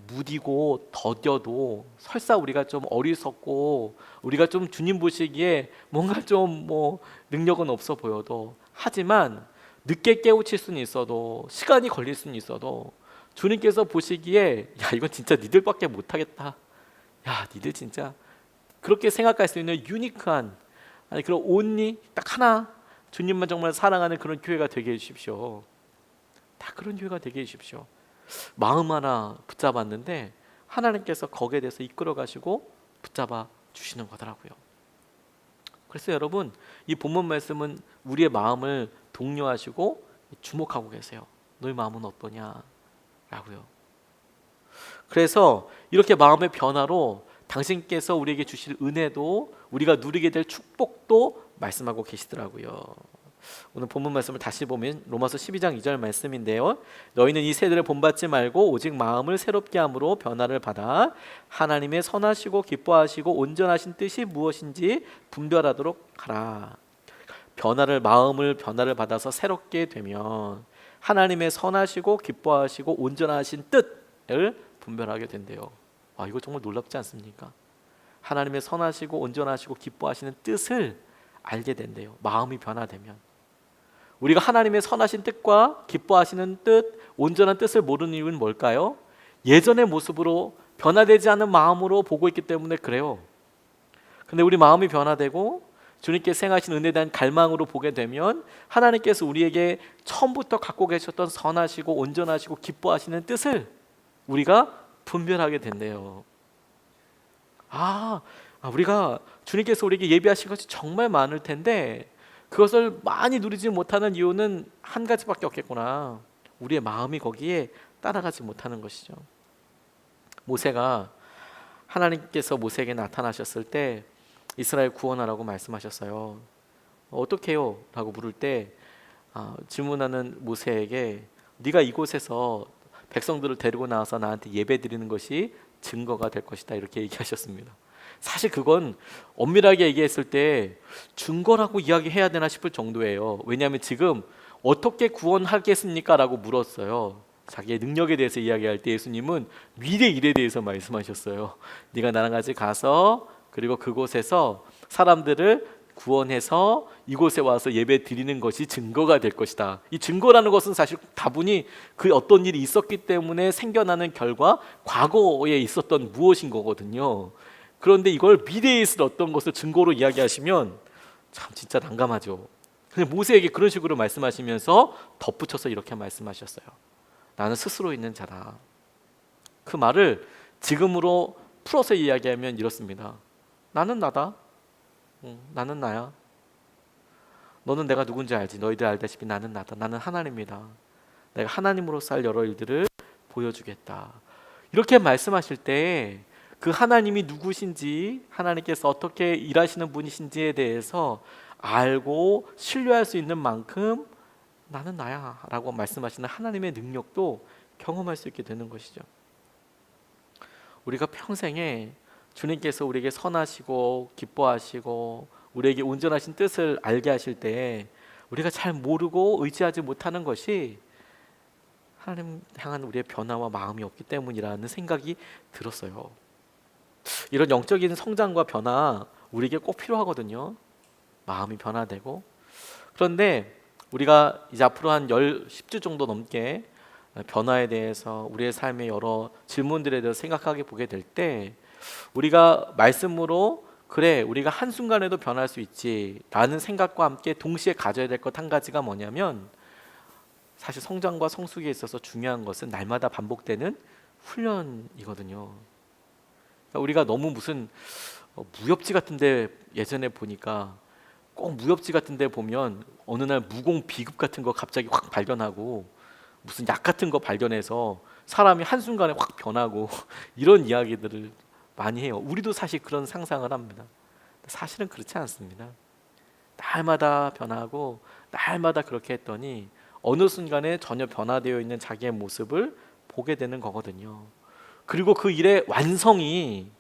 무디고 더뎌도 설사 우리가 좀 어리석고 우리가 좀 주님 보시기에 뭔가 좀 능력은 없어 보여도, 하지만 늦게 깨우칠 수는 있어도 시간이 걸릴 수는 있어도 주님께서 보시기에 야, 이건 진짜 니들밖에 못하겠다, 야 니들 진짜, 그렇게 생각할 수 있는 유니크한, 아니 그런 온리 딱 하나, 주님만 정말 사랑하는 그런 교회가 되게 해주십시오. 다 그런 교회가 되게 해주십시오. 마음 하나 붙잡았는데 하나님께서 거기에 대해서 이끌어 가시고 붙잡아 주시는 거더라고요. 그래서 여러분, 이 본문 말씀은 우리의 마음을 독려하시고 주목하고 계세요. 너희 마음은 어떠냐 라고요. 그래서 이렇게 마음의 변화로 당신께서 우리에게 주실 은혜도, 우리가 누리게 될 축복도 말씀하고 계시더라고요. 오늘 본문 말씀을 다시 보면 로마서 12장 2절 말씀인데요. 너희는 이 세대를 본받지 말고 오직 마음을 새롭게 함으로 변화를 받아 하나님의 선하시고 기뻐하시고 온전하신 뜻이 무엇인지 분별하도록 하라. 마음을 변화를 받아서 새롭게 되면 하나님의 선하시고 기뻐하시고 온전하신 뜻을 분별하게 된대요. 이거 정말 놀랍지 않습니까? 하나님의 선하시고 온전하시고 기뻐하시는 뜻을 알게 된대요. 마음이 변화되면. 우리가 하나님의 선하신 뜻과 기뻐하시는 뜻, 온전한 뜻을 모르는 이유는 뭘까요? 예전의 모습으로 변화되지 않은 마음으로 보고 있기 때문에 그래요. 근데 우리 마음이 변화되고 주님께서 행하신 은혜에 대한 갈망으로 보게 되면 하나님께서 우리에게 처음부터 갖고 계셨던 선하시고 온전하시고 기뻐하시는 뜻을 우리가 분별하게 된대요. 우리가 주님께서 우리에게 예비하신 것이 정말 많을 텐데 그것을 많이 누리지 못하는 이유는 한 가지밖에 없겠구나. 우리의 마음이 거기에 따라가지 못하는 것이죠. 모세가, 하나님께서 모세에게 나타나셨을 때 이스라엘 구원하라고 말씀하셨어요. 어떻게 해요? 라고 물을 때 질문하는 모세에게 네가 이곳에서 백성들을 데리고 나와서 나한테 예배 드리는 것이 증거가 될 것이다, 이렇게 얘기하셨습니다. 사실 그건 엄밀하게 얘기했을 때 증거라고 이야기해야 되나 싶을 정도예요. 왜냐하면 지금 어떻게 구원하겠습니까? 라고 물었어요. 자기의 능력에 대해서 이야기할 때 예수님은 미래 일에 대해서 말씀하셨어요. 네가 나랑 같이 가서 그리고 그곳에서 사람들을 구원해서 이곳에 와서 예배 드리는 것이 증거가 될 것이다. 이 증거라는 것은 사실 다분히 그 어떤 일이 있었기 때문에 생겨나는 결과, 과거에 있었던 무엇인 거거든요. 그런데 이걸 미래에 있을 어떤 것을 증거로 이야기하시면 참 진짜 난감하죠. 근데 모세에게 그런 식으로 말씀하시면서 덧붙여서 이렇게 말씀하셨어요. 나는 스스로 있는 자다. 그 말을 지금으로 풀어서 이야기하면 이렇습니다. 나는 나다. 나는 나야. 너는 내가 누군지 알지. 너희들 알다시피 나는 나다. 나는 하나님이다. 내가 하나님으로서 할 여러 일들을 보여주겠다. 이렇게 말씀하실 때 그 하나님이 누구신지, 하나님께서 어떻게 일하시는 분이신지에 대해서 알고 신뢰할 수 있는 만큼 나는 나야 라고 말씀하시는 하나님의 능력도 경험할 수 있게 되는 것이죠. 우리가 평생에 주님께서 우리에게 선하시고 기뻐하시고 우리에게 온전하신 뜻을 알게 하실 때 우리가 잘 모르고 의지하지 못하는 것이 하나님 향한 우리의 변화와 마음이 없기 때문이라는 생각이 들었어요. 이런 영적인 성장과 변화 우리에게 꼭 필요하거든요. 마음이 변화되고. 그런데 우리가 이제 앞으로 한 10주 정도 넘게 변화에 대해서 우리의 삶의 여러 질문들에 대해서 생각하게 보게 될 때 우리가 말씀으로 그래 우리가 한순간에도 변할 수 있지 라는 생각과 함께 동시에 가져야 될 것 한 가지가 뭐냐면 사실 성장과 성숙에 있어서 중요한 것은 날마다 반복되는 훈련이거든요. 그러니까 우리가 너무 무슨 무협지 같은데 예전에 보니까 꼭 무협지 같은데 보면 어느 날 무공 비급 같은 거 갑자기 확 발견하고 무슨 약 같은 거 발견해서 사람이 한순간에 확 변하고 이런 이야기들을 많이 해요. 우리도 사실 그런 상상을 합니다. 사실은 그렇지 않습니다. 날마다 변하고 날마다 그렇게 했더니 어느 순간에 전혀 변화되어 있는 자기의 모습을 보게 되는 거거든요. 그리고 그 일의 완성이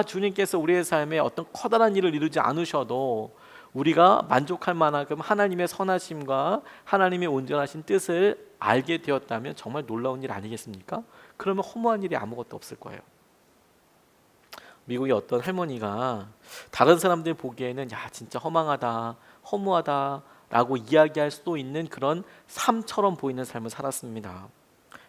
주님께서 우리의 삶에 어떤 커다란 일을 이루지 않으셔도 우리가 만족할 만큼 하나님의 선하심과 하나님의 온전하신 뜻을 알게 되었다면 정말 놀라운 일 아니겠습니까? 그러면 허무한 일이 아무것도 없을 거예요. 미국의 어떤 할머니가 다른 사람들 보기에는 야 진짜 허망하다, 허무하다 라고 이야기할 수도 있는 그런 삶처럼 보이는 삶을 살았습니다.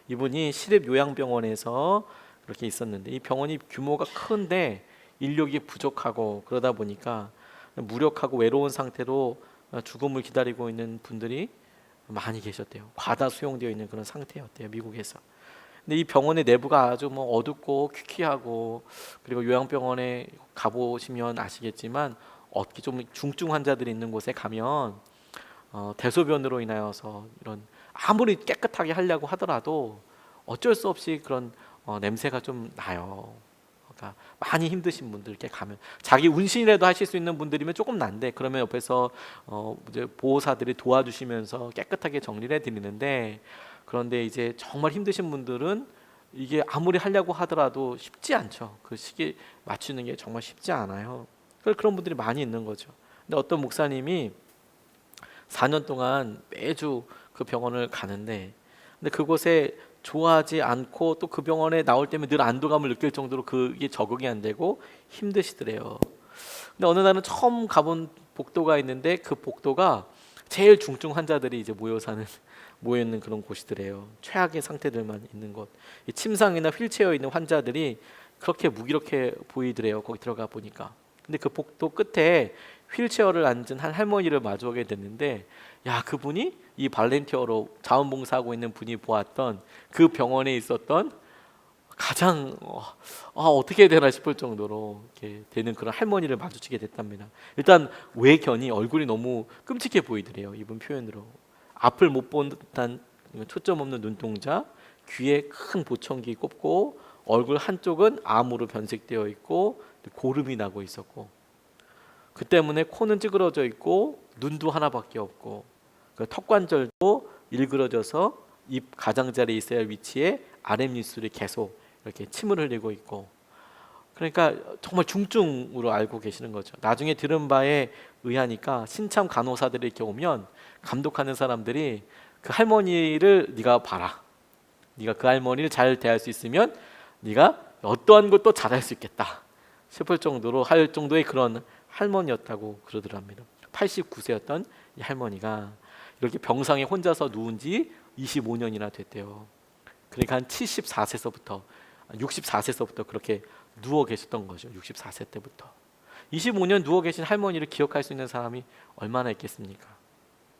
이분이 시립 요양병원에서 그렇게 있었는데 이 병원이 규모가 큰데 인력이 부족하고 그러다 보니까 무력하고 외로운 상태로 죽음을 기다리고 있는 분들이 많이 계셨대요. 과다 수용되어 있는 그런 상태였대요, 미국에서. 근데 이 병원의 내부가 아주 어둡고 퀴퀴하고 그리고 요양병원에 가보시면 아시겠지만 어떻게 좀 중증 환자들이 있는 곳에 가면 대소변으로 인하여서 이런 아무리 깨끗하게 하려고 하더라도 어쩔 수 없이 그런 냄새가 좀 나요. 그러니까 많이 힘드신 분들 이렇게 가면 자기 운신이라도 하실 수 있는 분들이면 조금 난데 그러면 옆에서 이제 보호사들이 도와주시면서 깨끗하게 정리를 해드리는데 그런데 이제 정말 힘드신 분들은 이게 아무리 하려고 하더라도 쉽지 않죠. 그 시기 맞추는 게 정말 쉽지 않아요. 그런 분들이 많이 있는 거죠. 근데 어떤 목사님이 4년 동안 매주 그 병원을 가는데 근데 그곳에 좋아하지 않고 또 그 병원에 나올 때면 늘 안도감을 느낄 정도로 그게 적응이 안 되고 힘드시더래요. 근데 어느 날은 처음 가본 복도가 있는데 그 복도가 제일 중증 환자들이 이제 모여 있는 그런 곳이더래요. 최악의 상태들만 있는 곳. 이 침상이나 휠체어에 있는 환자들이 그렇게 무기력해 보이더래요. 거기 들어가 보니까. 근데 그 복도 끝에 휠체어를 앉은 한 할머니를 마주하게 됐는데 야 그분이 이 발렌티어로 자원봉사하고 있는 분이 보았던 그 병원에 있었던 가장 어떻게 해야 되나 싶을 정도로 이렇게 되는 그런 할머니를 마주치게 됐답니다. 일단 외견이 얼굴이 너무 끔찍해 보이더래요. 이분 표현으로 앞을 못 본 듯한 초점 없는 눈동자, 귀에 큰 보청기 꼽고 얼굴 한쪽은 암으로 변색되어 있고 고름이 나고 있었고 그 때문에 코는 찌그러져 있고 눈도 하나밖에 없고 그 턱관절도 일그러져서 입 가장자리에 있어야 할 위치에 아랫입술이 계속 이렇게 침을 흘리고 있고 그러니까 정말 중증으로 알고 계시는 거죠. 나중에 들은 바에 의하니까 신참 간호사들이 이렇게 오면 감독하는 사람들이 그 할머니를 네가 봐라. 네가 그 할머니를 잘 대할 수 있으면 네가 어떠한 것도 잘할 수 있겠다 싶을 정도로 할 정도의 그런 할머니였다고 그러더랍니다. 89세였던 이 할머니가 이렇게 병상에 혼자서 누운 지 25년이나 됐대요. 그러니까 한 74세서부터 64세서부터 그렇게 누워 계셨던 거죠. 64세 때부터 25년 누워 계신 할머니를 기억할 수 있는 사람이 얼마나 있겠습니까?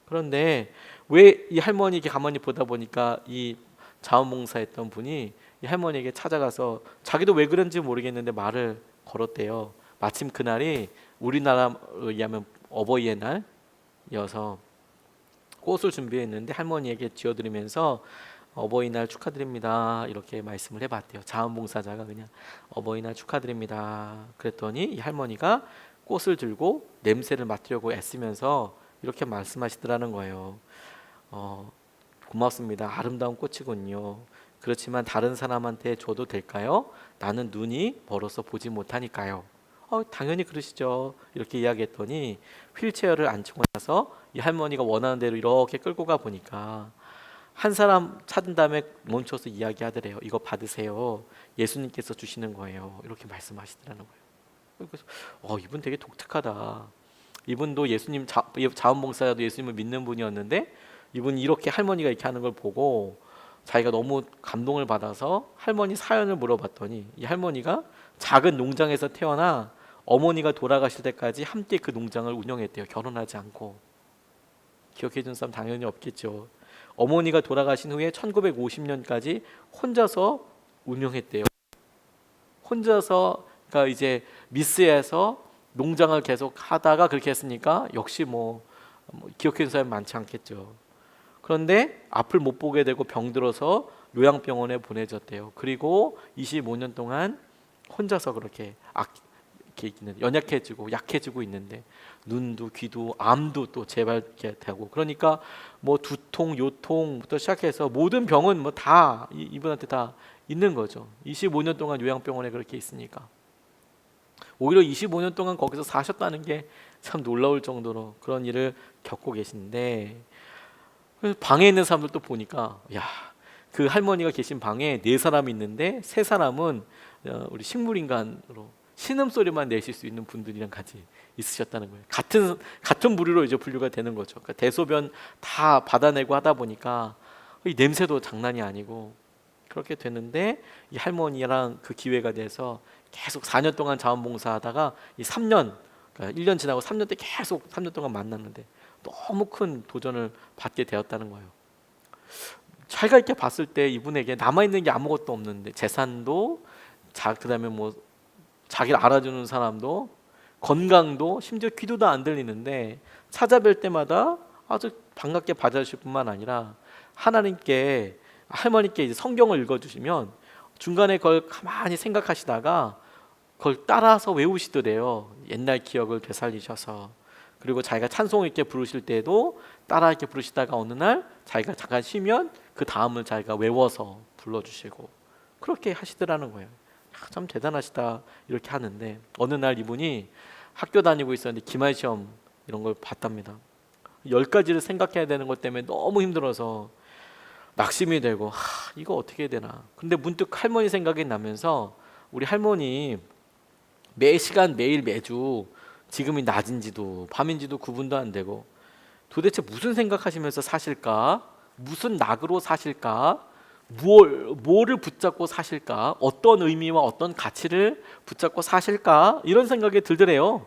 그런데 왜 이 할머니에게 가만히 보다 보니까 이 자원봉사했던 분이 이 할머니에게 찾아가서 자기도 왜 그런지 모르겠는데 말을 걸었대요. 마침 그날이 우리나라에 의하면 어버이의 날이어서 꽃을 준비했는데 할머니에게 쥐어드리면서 어버이날 축하드립니다. 이렇게 말씀을 해봤대요. 자원봉사자가 그냥 어버이날 축하드립니다. 그랬더니 이 할머니가 꽃을 들고 냄새를 맡으려고 애쓰면서 이렇게 말씀하시더라는 거예요. 고맙습니다. 아름다운 꽃이군요. 그렇지만 다른 사람한테 줘도 될까요? 나는 눈이 멀어서 보지 못하니까요. 당연히 그러시죠. 이렇게 이야기했더니 휠체어를 앉히고 나서 이 할머니가 원하는 대로 이렇게 끌고 가 보니까 한 사람 찾은 다음에 멈춰서 이야기하더래요. 이거 받으세요. 예수님께서 주시는 거예요. 이렇게 말씀하시더라는 거예요. 그래서 이분 되게 독특하다. 이분도 예수님 자원봉사자도 예수님을 믿는 분이었는데 이분이 이렇게 할머니가 이렇게 하는 걸 보고 자기가 너무 감동을 받아서 할머니 사연을 물어봤더니 이 할머니가 작은 농장에서 태어나 어머니가 돌아가실 때까지 함께 그 농장을 운영했대요. 결혼하지 않고. 기억해 준 사람 당연히 없겠죠. 어머니가 돌아가신 후에 1950년까지 혼자서 운영했대요. 혼자서 그러니까 이제 미스에서 농장을 계속 하다가 그렇게 했으니까 역시 뭐 기억해 준 사람이 많지 않겠죠. 그런데 앞을 못 보게 되고 병들어서 요양병원에 보내졌대요. 그리고 25년 동안 혼자서 그렇게 연약해지고 약해지고 있는데 눈도 귀도 암도 또 재발게 되고 그러니까 뭐 두통 요통부터 시작해서 모든 병은 뭐 다 이분한테 다 있는 거죠. 25년 동안 요양병원에 그렇게 있으니까 오히려 25년 동안 거기서 사셨다는 게 참 놀라울 정도로 그런 일을 겪고 계신데 방에 있는 사람들도 보니까 그 할머니가 계신 방에 4사람이 있는데 3사람은 우리 식물인간으로 신음소리만 내실 수 있는 분들이랑 같이 있으셨다는 거예요. 같은 부류로 이제 분류가 되는 거죠. 그러니까 대소변 다 받아내고 하다 보니까 이 냄새도 장난이 아니고 그렇게 됐는데 이 할머니랑 그 기회가 돼서 계속 4년 동안 자원봉사하다가 이 3년, 그러니까 1년 지나고 3년 때 계속 3년 동안 만났는데 너무 큰 도전을 받게 되었다는 거예요. 자기가 이렇게 봤을 때 이분에게 남아있는 게 아무것도 없는데 재산도 그다음에 뭐 자기를 알아주는 사람도 건강도 심지어 귀도 안 들리는데 찾아뵐 때마다 아주 반갑게 받아주실 뿐만 아니라 할머니께 이제 성경을 읽어주시면 중간에 그걸 가만히 생각하시다가 그걸 따라서 외우시더래요. 옛날 기억을 되살리셔서. 그리고 자기가 찬송을 이렇게 부르실 때도 따라 이렇게 부르시다가 어느 날 자기가 잠깐 쉬면 그 다음을 자기가 외워서 불러주시고 그렇게 하시더라는 거예요. 참 대단하시다 이렇게 하는데 어느 날 이분이 학교 다니고 있었는데 기말시험 이런 걸 봤답니다. 10가지를 생각해야 되는 것 때문에 너무 힘들어서 낙심이 되고 이거 어떻게 해야 되나. 근데 문득 할머니 생각이 나면서 우리 할머니 매 시간 매일 매주 지금이 낮인지도 밤인지도 구분도 안 되고 도대체 무슨 생각하시면서 사실까? 무슨 낙으로 사실까? 뭐를 붙잡고 사실까? 어떤 의미와 어떤 가치를 붙잡고 사실까? 이런 생각이 들더래요.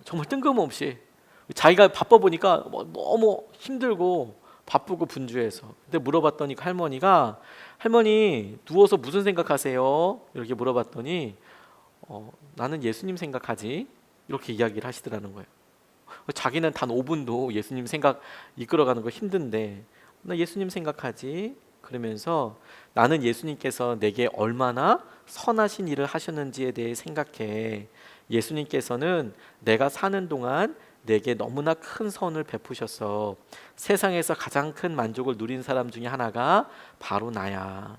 정말 뜬금없이 자기가 바빠 보니까 너무 힘들고 바쁘고 분주해서. 근데 물어봤더니 할머니 누워서 무슨 생각하세요? 이렇게 물어봤더니 나는 예수님 생각하지 이렇게 이야기를 하시더라는 거예요. 자기는 단 5분도 예수님 생각 이끌어가는 거 힘든데 나 예수님 생각하지 그러면서 나는 예수님께서 내게 얼마나 선하신 일을 하셨는지에 대해 생각해. 예수님께서는 내가 사는 동안 내게 너무나 큰 선을 베푸셨어. 세상에서 가장 큰 만족을 누린 사람 중에 하나가 바로 나야.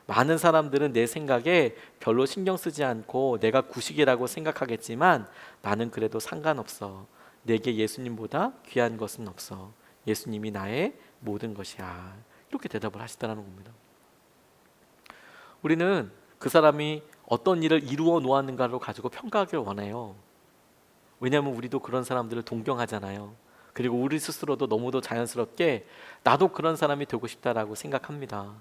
많은 사람들은 내 생각에 별로 신경 쓰지 않고 내가 구식이라고 생각하겠지만 나는 그래도 상관없어. 내게 예수님보다 귀한 것은 없어. 예수님이 나의 모든 것이야. 이렇게 대답을 하시더라는 겁니다. 우리는 그 사람이 어떤 일을 이루어 놓았는가를 가지고 평가하기를 원해요. 왜냐하면 우리도 그런 사람들을 동경하잖아요. 그리고 우리 스스로도 너무도 자연스럽게 나도 그런 사람이 되고 싶다라고 생각합니다.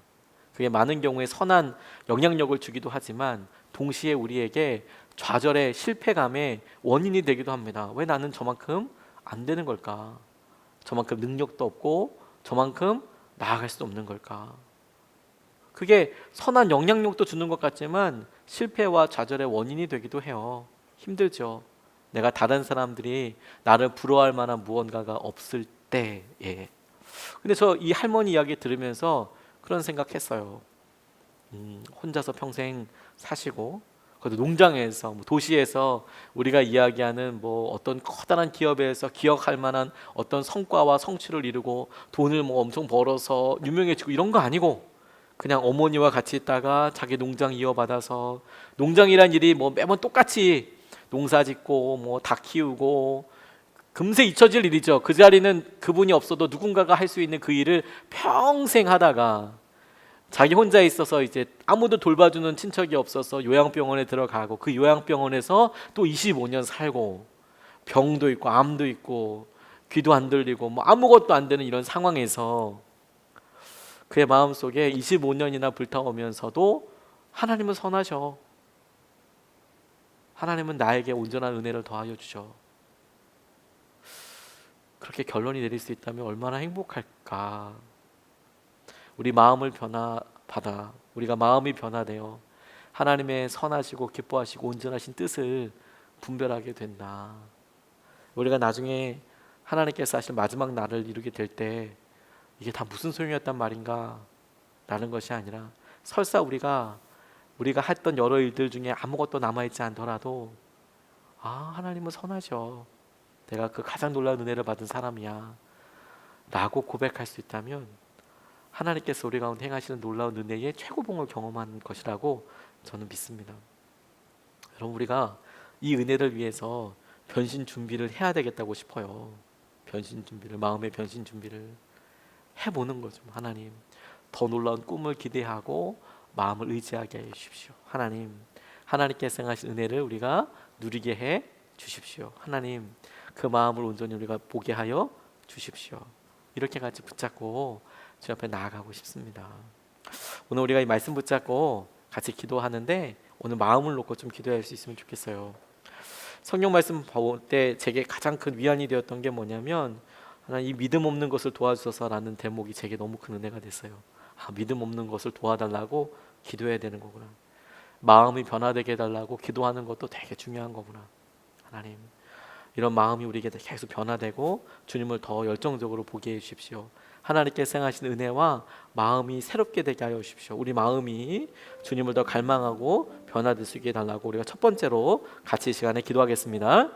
그게 많은 경우에 선한 영향력을 주기도 하지만 동시에 우리에게 좌절의 실패감의 원인이 되기도 합니다. 왜 나는 저만큼 안 되는 걸까? 저만큼 능력도 없고 저만큼 나아갈 수 없는 걸까? 그게 선한 영향력도 주는 것 같지만 실패와 좌절의 원인이 되기도 해요. 힘들죠. 내가 다른 사람들이 나를 부러워할 만한 무언가가 없을 때에. 근데 저 이 할머니 이야기 들으면서 그런 생각했어요. 혼자서 평생 사시고, 그래도 농장에서, 뭐 도시에서 우리가 이야기하는 뭐 어떤 커다란 기업에서 기억할 만한 어떤 성과와 성취를 이루고 돈을 뭐 엄청 벌어서 유명해지고 이런 거 아니고, 그냥 어머니와 같이 있다가 자기 농장 이어받아서, 농장이란 일이 뭐 매번 똑같이 농사 짓고 뭐 닭 키우고 금세 잊혀질 일이죠. 그 자리는 그분이 없어도 누군가가 할 수 있는 그 일을 평생 하다가 자기 혼자 있어서 이제 아무도 돌봐주는 친척이 없어서 요양병원에 들어가고, 그 요양병원에서 또 25년 살고, 병도 있고 암도 있고 귀도 안 들리고 뭐 아무것도 안 되는 이런 상황에서 그의 마음속에 25년이나 불타오면서도 하나님은 선하셔. 하나님은 나에게 온전한 은혜를 더하여 주셔. 그렇게 결론이 내릴 수 있다면 얼마나 행복할까. 우리 마음을 변화받아, 우리가 마음이 변화되어 하나님의 선하시고 기뻐하시고 온전하신 뜻을 분별하게 된다. 우리가 나중에 하나님께서 하실 마지막 날을 이루게 될 때 이게 다 무슨 소용이었단 말인가 라는 것이 아니라, 설사 우리가 했던 여러 일들 중에 아무것도 남아있지 않더라도 하나님은 선하셔, 내가 그 가장 놀라운 은혜를 받은 사람이야 라고 고백할 수 있다면 하나님께서 우리 가운데 행하시는 놀라운 은혜의 최고봉을 경험한 것이라고 저는 믿습니다. 여러분, 우리가 이 은혜를 위해서 변신 준비를 해야 되겠다고 싶어요. 변신 준비를, 마음의 변신 준비를 해보는 거죠. 하나님, 더 놀라운 꿈을 기대하고 마음을 의지하게 해 주십시오. 하나님, 하나님께서 행하신 은혜를 우리가 누리게 해 주십시오. 하나님, 그 마음을 온전히 우리가 보게 하여 주십시오. 이렇게 같이 붙잡고 주 앞에 나아가고 싶습니다. 오늘 우리가 이 말씀 붙잡고 같이 기도하는데, 오늘 마음을 놓고 좀 기도할 수 있으면 좋겠어요. 성경 말씀 볼 때 제게 가장 큰 위안이 되었던 게 뭐냐면, 하나님, 이 믿음 없는 것을 도와주소서라는 대목이 제게 너무 큰 은혜가 됐어요. 믿음 없는 것을 도와달라고 기도해야 되는 거구나. 마음이 변화되게 해달라고 기도하는 것도 되게 중요한 거구나. 하나님, 이런 마음이 우리에게 계속 변화되고 주님을 더 열정적으로 보게 해 주십시오. 하나님께서 행하신 은혜와 마음이 새롭게 되게 하여 주십시오. 우리 마음이 주님을 더 갈망하고 변화될 수 있게 해달라고 우리가 첫 번째로 같이 이 시간에 기도하겠습니다.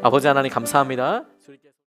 아버지 하나님, 감사합니다.